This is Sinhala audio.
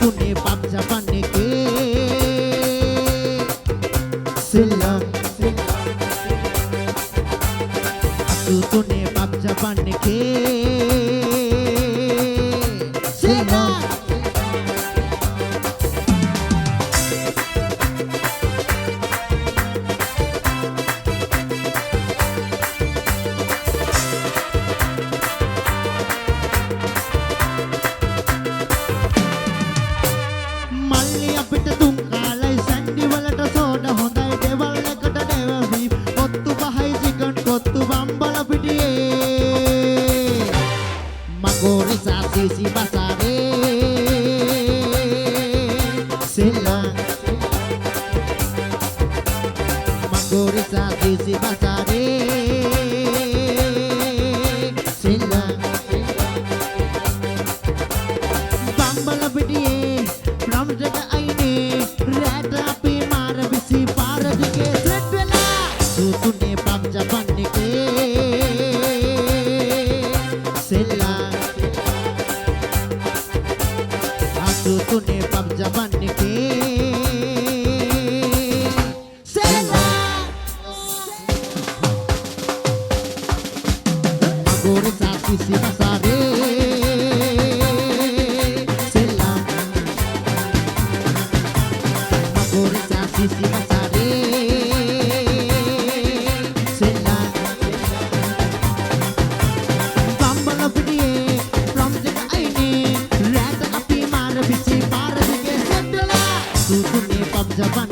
Tune pam japan ke මල්ලි අපිට තුන් කාලයි සැන්ඩි වලට සෝඩා හොඳයි ඩෙවල් එකට නෙවෙයි කොත්තු පහයි චිකන් කොත්තු බම්බල පිටියේ මගෝරි සාසිසි බසාරේ සෙල්ලා මගෝරි සාසිසි බසාරේ සෙල්ලා බම්බල පිටියේ ප්‍රම්ජක අයිනේ රැට අපි මාර විසි පාර දිගේ සෙට් වෙලා සුතුනේ පම් ජපන්නකේ සෙල්ලා සුතුනේ පම් ජපන්නකේ සෙල්ලා මගෝරි සාසිසි බසාරේ Sisi Masare Sela Bambala pidiye from the aine Rata api mara bisi para dige setla Sutune pam jaban